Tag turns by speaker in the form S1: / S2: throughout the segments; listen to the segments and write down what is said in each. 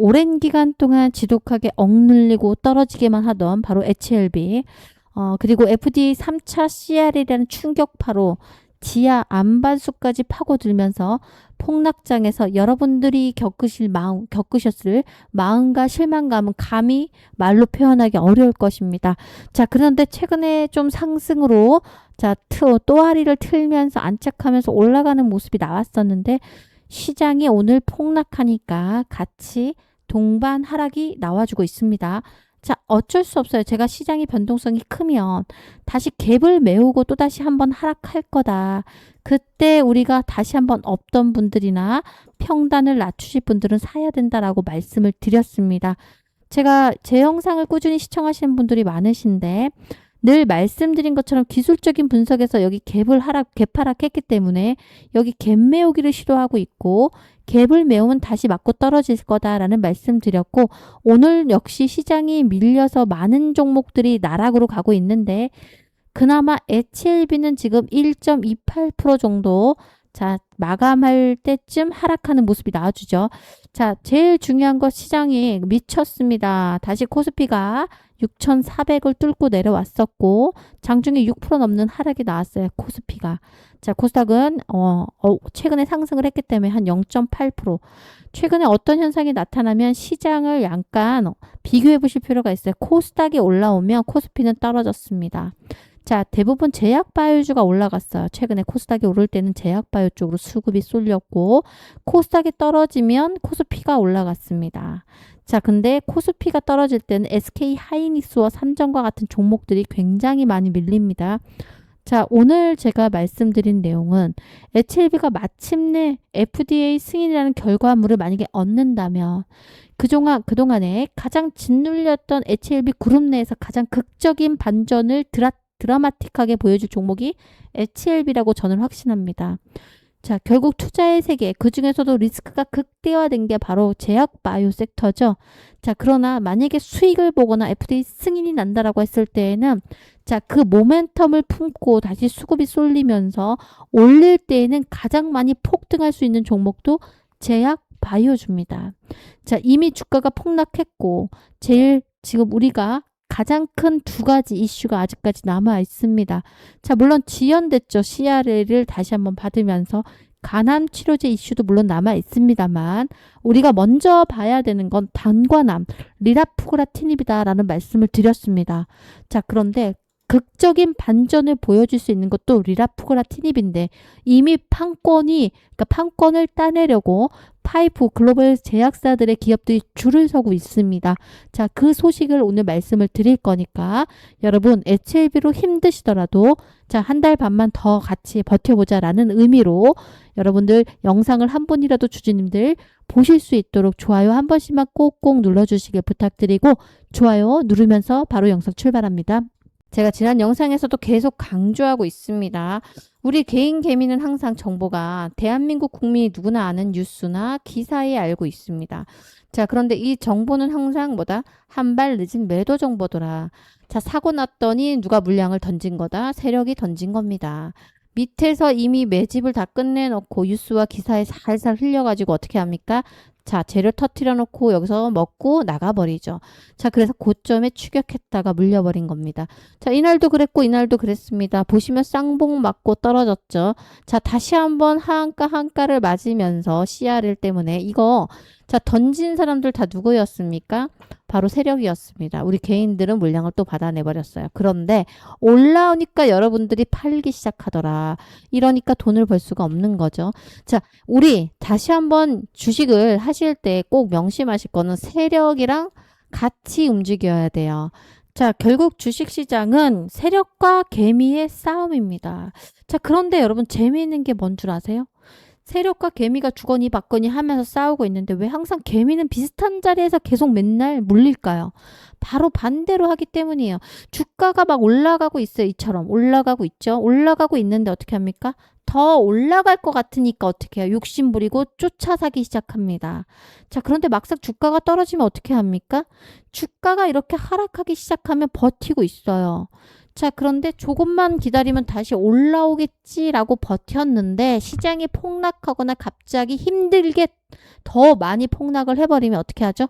S1: 오랜 기간 동안 지독하게 억눌리고 떨어지게만 하던 바로 HLB, 그리고 FDA 3차 CR이라는 충격파로 지하 안반수까지 파고들면서 폭락장에서 여러분들이 겪으셨을 마음과 실망감은 감히 말로 표현하기 어려울 것입니다. 자, 그런데 최근에 좀 상승으로 자, 또아리를 틀면서 안착하면서 올라가는 모습이 나왔었는데 시장이 오늘 폭락하니까 같이 동반 하락이 나와주고 있습니다. 자, 어쩔 수 없어요. 제가 시장이 변동성이 크면 다시 갭을 메우고 또다시 한번 하락할 거다. 그때 우리가 다시 한번 없던 분들이나 평단을 낮추실 분들은 사야 된다라고 말씀을 드렸습니다. 제가 제 영상을 꾸준히 시청하시는 분들이 많으신데 늘 말씀드린 것처럼 기술적인 분석에서 여기 갭 하락했기 때문에 여기 갭 메우기를 시도하고 있고 갭을 메우면 다시 맞고 떨어질 거다라는 말씀 드렸고 오늘 역시 시장이 밀려서 많은 종목들이 나락으로 가고 있는데 그나마 HLB는 지금 1.28% 정도 자 마감할 때쯤 하락하는 모습이 나와주죠. 자, 제일 중요한 것 시장이 미쳤습니다. 다시 코스피가 6,400을 뚫고 내려왔었고 장중에 6% 넘는 하락이 나왔어요. 코스피가. 자, 코스닥은 최근에 상승을 했기 때문에 한 0.8%. 최근에 어떤 현상이 나타나면 시장을 약간 비교해 보실 필요가 있어요. 코스닥이 올라오면 코스피는 떨어졌습니다. 자, 대부분 제약바이오주가 올라갔어요. 최근에 코스닥이 오를 때는 제약바이오 쪽으로 수급이 쏠렸고 코스닥이 떨어지면 코스피가 올라갔습니다. 자, 근데 코스피가 떨어질 때는 SK하이닉스와 삼성과 같은 종목들이 굉장히 많이 밀립니다. 자, 오늘 제가 말씀드린 내용은 HLB가 마침내 FDA 승인이라는 결과물을 만약에 얻는다면 그동안에 가장 짓눌렸던 HLB 그룹 내에서 가장 극적인 반전을 드라마틱하게 보여줄 종목이 HLB라고 저는 확신합니다. 자, 결국 투자의 세계, 그 중에서도 리스크가 극대화된 게 바로 제약바이오 섹터죠. 자, 그러나 만약에 수익을 보거나 FDA 승인이 난다라고 했을 때에는 자, 그 모멘텀을 품고 다시 수급이 쏠리면서 올릴 때에는 가장 많이 폭등할 수 있는 종목도 제약바이오주입니다. 자, 이미 주가가 폭락했고 제일 지금 우리가 가장 큰 두 가지 이슈가 아직까지 남아 있습니다. 자, 물론 지연됐죠. CRL을 다시 한번 받으면서 간암 치료제 이슈도 물론 남아 있습니다만 우리가 먼저 봐야 되는 건 단과암, 리라푸그라티닙이다라는 말씀을 드렸습니다. 자, 그런데 극적인 반전을 보여줄 수 있는 것도 리라푸그라티닙인데 이미 판권을 따내려고 파이프 글로벌 제약사들의 기업들이 줄을 서고 있습니다. 자, 그 소식을 오늘 말씀을 드릴 거니까 여러분 HLB로 힘드시더라도 자, 한 달 반만 더 같이 버텨보자라는 의미로 여러분들 영상을 한 번이라도 주주님들 보실 수 있도록 좋아요 한 번씩만 꼭꼭 눌러주시길 부탁드리고 좋아요 누르면서 바로 영상 출발합니다. 제가 지난 영상에서도 계속 강조하고 있습니다. 우리 개인 개미는 항상 정보가 대한민국 국민이 누구나 아는 뉴스나 기사에 알고 있습니다. 자, 그런데 이 정보는 항상 한 발 늦은 매도 정보더라. 자, 사고 났더니 누가 물량을 던진 거다. 세력이 던진 겁니다. 밑에서 이미 매집을 다 끝내놓고 뉴스와 기사에 살살 흘려가지고 어떻게 합니까? 자, 재료 터트려 놓고 여기서 먹고 나가버리죠. 자, 그래서 고점에 추격했다가 물려버린 겁니다. 자, 이날도 그랬고 이날도 그랬습니다. 보시면 쌍봉 맞고 떨어졌죠. 자, 다시 한번 한가를 맞으면서 CRL 때문에 이거 자, 던진 사람들 다 누구였습니까? 바로 세력이었습니다. 우리 개인들은 물량을 또 받아내버렸어요. 그런데 올라오니까 여러분들이 팔기 시작하더라. 이러니까 돈을 벌 수가 없는 거죠. 자, 우리 다시 한번 주식을 하실 때 꼭 명심하실 거는 세력이랑 같이 움직여야 돼요. 자, 결국 주식시장은 세력과 개미의 싸움입니다. 자, 그런데 여러분 재미있는 게 뭔 줄 아세요? 세력과 개미가 주거니 받거니 하면서 싸우고 있는데 왜 항상 개미는 비슷한 자리에서 계속 맨날 물릴까요? 바로 반대로 하기 때문이에요. 주가가 막 올라가고 있어요. 이처럼 올라가고 있죠. 올라가고 있는데 어떻게 합니까? 더 올라갈 것 같으니까 어떻게 해요? 욕심 부리고 쫓아사기 시작합니다. 자, 그런데 막상 주가가 떨어지면 어떻게 합니까? 주가가 이렇게 하락하기 시작하면 버티고 있어요. 자, 그런데 조금만 기다리면 다시 올라오겠지라고 버텼는데 시장이 폭락하거나 갑자기 힘들게 더 많이 폭락을 해버리면 어떻게 하죠?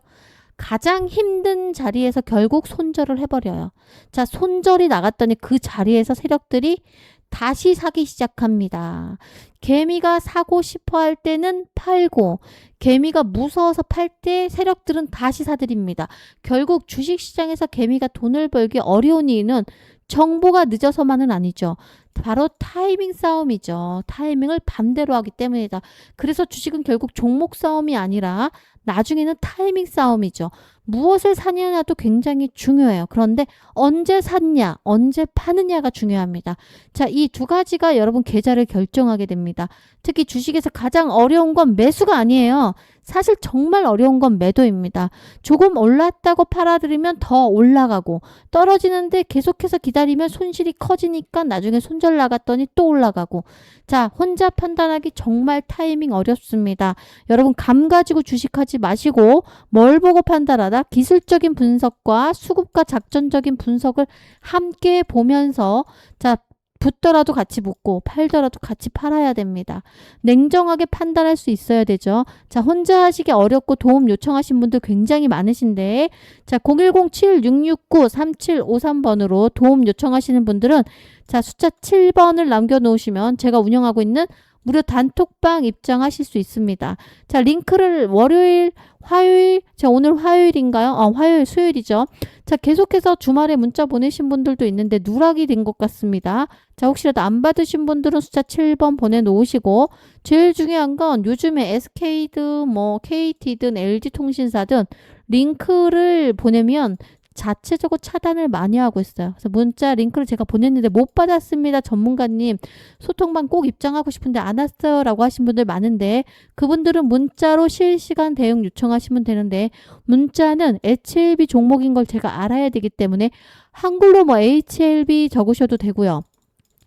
S1: 가장 힘든 자리에서 결국 손절을 해버려요. 자, 손절이 나갔더니 그 자리에서 세력들이 다시 사기 시작합니다. 개미가 사고 싶어 할 때는 팔고, 개미가 무서워서 팔 때 세력들은 다시 사들입니다. 결국 주식시장에서 개미가 돈을 벌기 어려운 이유는 정보가 늦어서만은 아니죠. 바로 타이밍 싸움이죠. 타이밍을 반대로 하기 때문이다. 그래서 주식은 결국 종목 싸움이 아니라 나중에는 타이밍 싸움이죠. 무엇을 사냐도 굉장히 중요해요. 그런데 언제 샀냐, 언제 파느냐가 중요합니다. 자, 이 두 가지가 여러분 계좌를 결정하게 됩니다. 특히 주식에서 가장 어려운 건 매수가 아니에요. 사실 정말 어려운 건 매도입니다. 조금 올랐다고 팔아들이면 더 올라가고, 떨어지는데 계속해서 기다리면 손실이 커지니까 나중에 손절 나갔더니 또 올라가고. 자, 혼자 판단하기 정말 타이밍 어렵습니다. 여러분 감 가지고 주식하지 마시고 뭘 보고 판단하다? 기술적인 분석과 수급과 작전적인 분석을 함께 보면서, 자, 붙더라도 같이 붙고 팔더라도 같이 팔아야 됩니다. 냉정하게 판단할 수 있어야 되죠. 자, 혼자 하시기 어렵고 도움 요청하신 분들 굉장히 많으신데, 자, 010-7699-3753번으로 도움 요청하시는 분들은, 자, 숫자 7번을 남겨놓으시면 제가 운영하고 있는 무료 단톡방 입장하실 수 있습니다. 자, 링크를 월요일, 화요일, 자, 오늘 화요일인가요? 화요일, 수요일이죠. 자, 계속해서 주말에 문자 보내신 분들도 있는데 누락이 된 것 같습니다. 자, 혹시라도 안 받으신 분들은 숫자 7번 보내놓으시고, 제일 중요한 건 요즘에 SK든 뭐 KT든 LG통신사든 링크를 보내면 자체적으로 차단을 많이 하고 있어요. 그래서 문자 링크를 제가 보냈는데 못 받았습니다. 전문가님, 소통방 꼭 입장하고 싶은데 안 왔어요 라고 하신 분들 많은데, 그분들은 문자로 실시간 대응 요청하시면 되는데, 문자는 HLB 종목인 걸 제가 알아야 되기 때문에 한글로 뭐 HLB 적으셔도 되고요.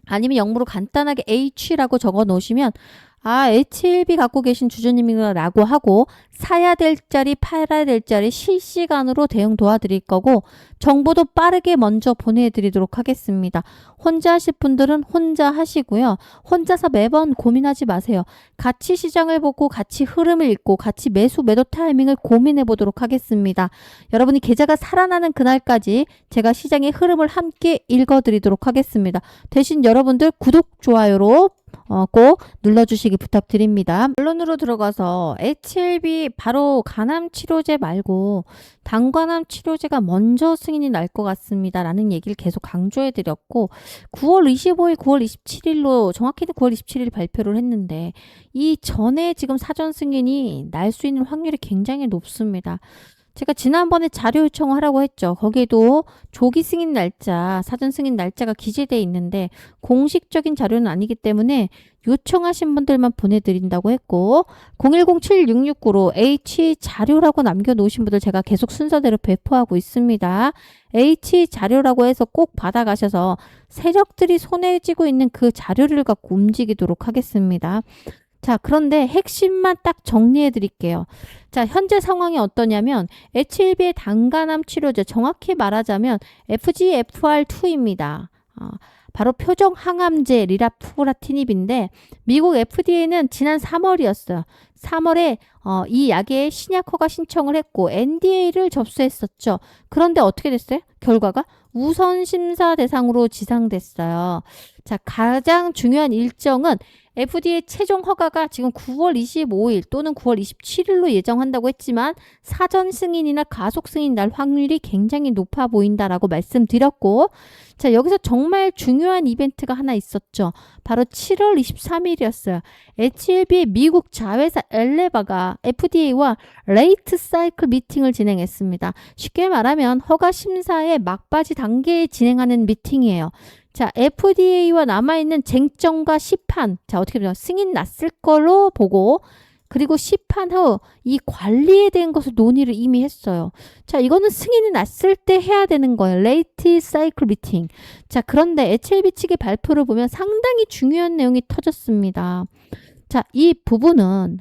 S1: 아니면 영문으로 간단하게 H라고 적어 놓으시면, 아, HLB 갖고 계신 주주님이라고 하고, 사야 될 자리, 팔아야 될 자리 실시간으로 대응 도와드릴 거고, 정보도 빠르게 먼저 보내드리도록 하겠습니다. 혼자 하실 분들은 혼자 하시고요. 혼자서 매번 고민하지 마세요. 같이 시장을 보고 같이 흐름을 읽고 같이 매수, 매도 타이밍을 고민해 보도록 하겠습니다. 여러분이 계좌가 살아나는 그날까지 제가 시장의 흐름을 함께 읽어드리도록 하겠습니다. 대신 여러분들 구독, 좋아요로 꼭 눌러주시기 부탁드립니다. 결론으로 들어가서 HLB 바로 간암 치료제 말고 당간암 치료제가 먼저 승인이 날 것 같습니다 라는 얘기를 계속 강조해 드렸고, 9월 25일, 9월 27일로 정확히는 9월 27일 발표를 했는데, 이 전에 지금 사전 승인이 날 수 있는 확률이 굉장히 높습니다. 제가 지난번에 자료 요청을 하라고 했죠. 거기에도 조기 승인 날짜, 사전 승인 날짜가 기재되어 있는데 공식적인 자료는 아니기 때문에 요청하신 분들만 보내드린다고 했고, 010-7669로 H 자료라고 남겨놓으신 분들 제가 계속 순서대로 배포하고 있습니다. H 자료라고 해서 꼭 받아가셔서 세력들이 손에 쥐고 있는 그 자료를 갖고 움직이도록 하겠습니다. 자, 그런데 핵심만 딱 정리해 드릴게요. 자, 현재 상황이 어떠냐면 HLB의 당간암 치료제, 정확히 말하자면 FGFR2입니다. 바로 표정 항암제 리라푸라티닙인데, 미국 FDA는 지난 3월이었어요. 3월에 이 약의 신약 허가 신청을 했고 NDA를 접수했었죠. 그런데 어떻게 됐어요? 결과가 우선 심사 대상으로 지상됐어요. 자, 가장 중요한 일정은 FDA 최종 허가가 지금 9월 25일 또는 9월 27일로 예정한다고 했지만 사전 승인이나 가속 승인 날 확률이 굉장히 높아 보인다라고 말씀드렸고, 자, 여기서 정말 중요한 이벤트가 하나 있었죠. 바로 7월 23일이었어요. HLB의 미국 자회사 엘레바가 FDA와 레이트 사이클 미팅을 진행했습니다. 쉽게 말하면 허가 심사의 막바지 단계에 진행하는 미팅이에요. 자, FDA와 남아있는 쟁점과 시판, 자, 어떻게 보면 승인 났을 걸로 보고, 그리고 시판 후 이 관리에 대한 것을 논의를 이미 했어요. 자, 이거는 승인이 났을 때 해야 되는 거예요. 레이트 사이클 미팅. 자, 그런데 HLB 측의 발표를 보면 상당히 중요한 내용이 터졌습니다. 자, 이 부분은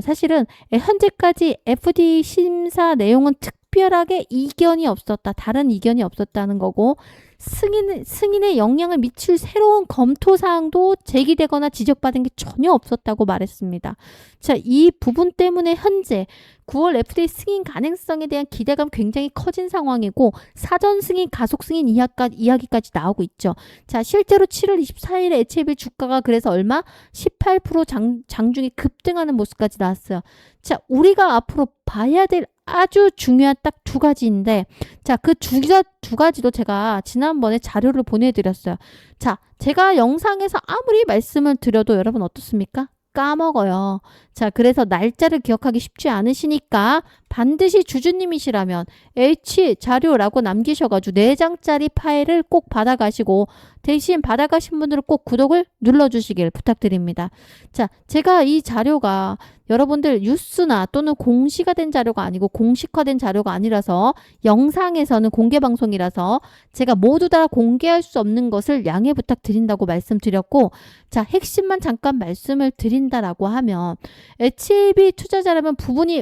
S1: 사실은 현재까지 FDA 심사 내용은 특별히 특별하게 이견이 없었다. 다른 이견이 없었다는 거고 승인에 영향을 미칠 새로운 검토사항도 제기되거나 지적받은 게 전혀 없었다고 말했습니다. 자, 이 부분 때문에 현재 9월 FDA 승인 가능성에 대한 기대감 굉장히 커진 상황이고 사전 승인, 가속 승인 이야기까지 나오고 있죠. 자, 실제로 7월 24일에 HLB 주가가 그래서 얼마? 18% 장중에 급등하는 모습까지 나왔어요. 자, 우리가 앞으로 봐야 될 아주 중요한 딱 두 가지인데, 자, 그 두 가지도 제가 지난번에 자료를 보내드렸어요. 자, 제가 영상에서 아무리 말씀을 드려도 여러분 어떻습니까? 까먹어요. 자, 그래서 날짜를 기억하기 쉽지 않으시니까 반드시 주주님이시라면 H 자료라고 남기셔가지고 4장짜리 파일을 꼭 받아가시고 대신 받아가신 분들은 꼭 구독을 눌러주시길 부탁드립니다. 자, 제가 이 자료가 여러분들 뉴스나 또는 공시가 된 자료가 아니고 공식화된 자료가 아니라서 영상에서는 공개 방송이라서 제가 모두 다 공개할 수 없는 것을 양해 부탁드린다고 말씀드렸고, 자, 핵심만 잠깐 말씀을 드린다라고 하면 HLB 투자자라면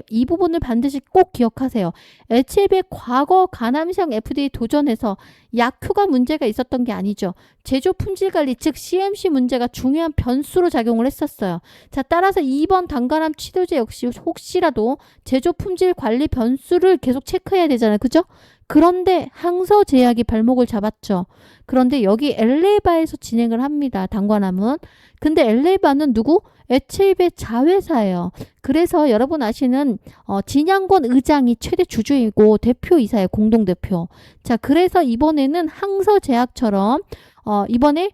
S1: 이 부분을 반드시 꼭 기억하세요. HLB의 과거 가남성 FDA 도전에서 약효가 문제가 있었던 게 아니죠. 제조 품질 관리, 즉 CMC 문제가 중요한 변수로 작용을 했었어요. 자, 따라서 이번 단간암 치료제 역시 혹시라도 제조 품질 관리 변수를 계속 체크해야 되잖아요. 그죠? 그런데 항서제약이 발목을 잡았죠. 그런데 여기 엘레바에서 진행을 합니다. 단관암은. 근데 엘레바는 누구? HLB의 자회사예요. 그래서 여러분 아시는 진양권 의장이 최대 주주이고 대표이사예요. 공동대표. 자, 그래서 이번에는 항서제약처럼 이번에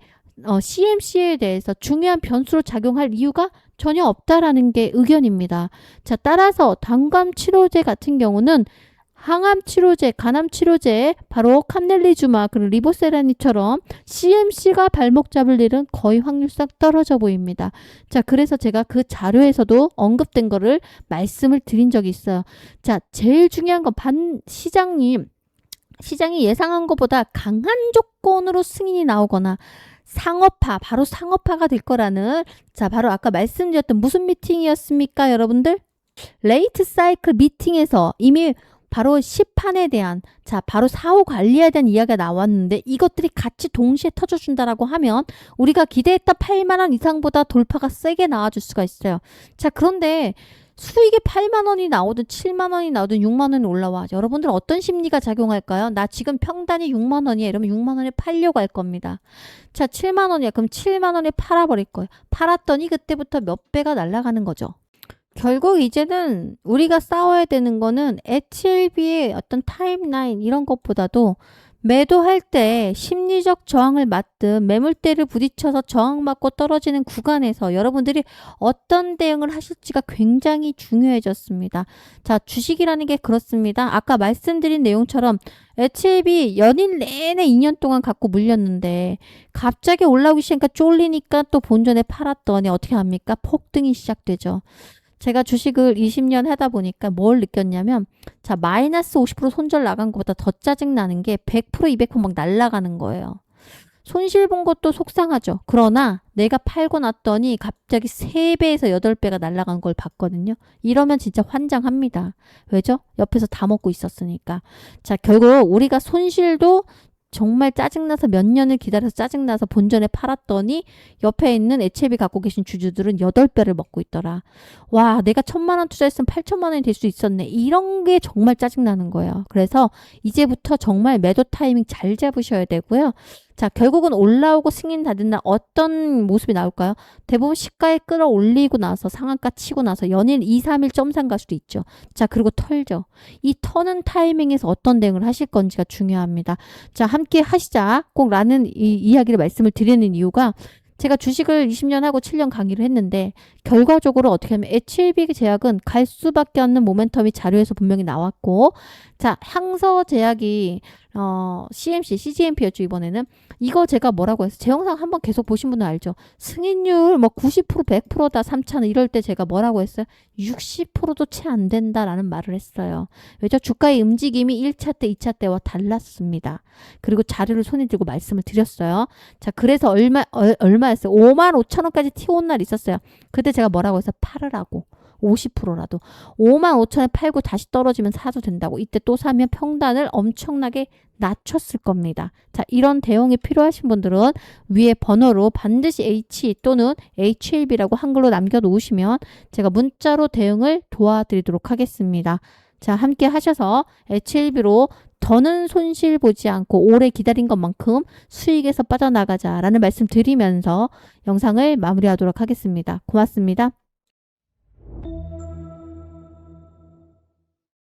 S1: CMC에 대해서 중요한 변수로 작용할 이유가 전혀 없다라는 게 의견입니다. 자, 따라서 단감 치료제 같은 경우는 항암 치료제, 간암 치료제, 바로 캄넬리주마, 그리고 리보세라니처럼 CMC가 발목 잡을 일은 거의 확률상 떨어져 보입니다. 자, 그래서 제가 그 자료에서도 언급된 거를 말씀을 드린 적이 있어요. 자, 제일 중요한 건 시장이 예상한 것보다 강한 조건으로 승인이 나오거나 바로 상업화가 될 거라는, 자, 바로 아까 말씀드렸던 무슨 미팅이었습니까, 여러분들? 레이트 사이클 미팅에서 이미 바로 시판에 대한, 자, 바로 사후 관리에 대한 이야기가 나왔는데 이것들이 같이 동시에 터져준다라고 하면 우리가 기대했던 8만 원 이상보다 돌파가 세게 나와줄 수가 있어요. 자, 그런데 수익이 8만 원이 나오든 7만 원이 나오든 6만 원이 올라와. 여러분들 어떤 심리가 작용할까요? 나 지금 평단이 6만 원이야. 이러면 6만 원에 팔려고 할 겁니다. 자, 7만 원이야. 그럼 7만 원에 팔아버릴 거예요. 팔았더니 그때부터 몇 배가 날아가는 거죠. 결국 이제는 우리가 싸워야 되는 거는 HLB의 어떤 타임라인 이런 것보다도 매도할 때 심리적 저항을 맞든 매물대를 부딪혀서 저항받고 떨어지는 구간에서 여러분들이 어떤 대응을 하실지가 굉장히 중요해졌습니다. 자, 주식이라는 게 그렇습니다. 아까 말씀드린 내용처럼 HLB 연일 내내 2년 동안 갖고 물렸는데 갑자기 올라오기 시작하니까 쫄리니까 또 본전에 팔았더니 어떻게 합니까? 폭등이 시작되죠. 제가 주식을 20년 하다 보니까 뭘 느꼈냐면, 자, 마이너스 50% 손절 나간 것보다 더 짜증나는 게 100%, 200% 막 날아가는 거예요. 손실 본 것도 속상하죠. 그러나 내가 팔고 났더니 갑자기 3배에서 8배가 날아간 걸 봤거든요. 이러면 진짜 환장합니다. 왜죠? 옆에서 다 먹고 있었으니까. 자, 결국 우리가 손실도 정말 짜증나서 몇 년을 기다려서 짜증나서 본전에 팔았더니 옆에 있는 HLB 갖고 계신 주주들은 8배를 먹고 있더라. 와, 내가 1,000만 원 투자했으면 8천만 원이 될 수 있었네. 이런 게 정말 짜증나는 거예요. 그래서 이제부터 정말 매도 타이밍 잘 잡으셔야 되고요. 자, 결국은 올라오고 승인 닫은 날 어떤 모습이 나올까요? 대부분 시가에 끌어올리고 나서 상한가 치고 나서 연일 2, 3일 점상 갈 수도 있죠. 자, 그리고 털죠. 이 터는 타이밍에서 어떤 대응을 하실 건지가 중요합니다. 자, 함께 하시자 꼭 라는 이야기를 말씀을 드리는 이유가, 제가 주식을 20년 하고 7년 강의를 했는데 결과적으로 어떻게 하면 HLB 제약은 갈 수밖에 없는 모멘텀이 자료에서 분명히 나왔고, 자, 항서제약이 CMC, CGMP였죠, 이번에는. 이거 제가 뭐라고 했어요? 제 영상 한번 계속 보신 분은 알죠? 승인율 뭐 90%, 100%다 3차는 이럴 때 제가 뭐라고 했어요? 60%도 채 안 된다라는 말을 했어요. 왜죠? 주가의 움직임이 1차 때, 2차 때와 달랐습니다. 그리고 자료를 손에 들고 말씀을 드렸어요. 자, 그래서 얼마였어요? 55,000원까지 튀어온 날 있었어요. 그때 제가 뭐라고 했어요? 팔으라고. 50%라도 55,000에 팔고 다시 떨어지면 사도 된다고. 이때 또 사면 평단을 엄청나게 낮췄을 겁니다. 자, 이런 대응이 필요하신 분들은 위에 번호로 반드시 H 또는 HLB라고 한글로 남겨놓으시면 제가 문자로 대응을 도와드리도록 하겠습니다. 자, 함께 하셔서 HLB로 더는 손실 보지 않고 오래 기다린 것만큼 수익에서 빠져나가자라는 말씀 드리면서 영상을 마무리하도록 하겠습니다. 고맙습니다.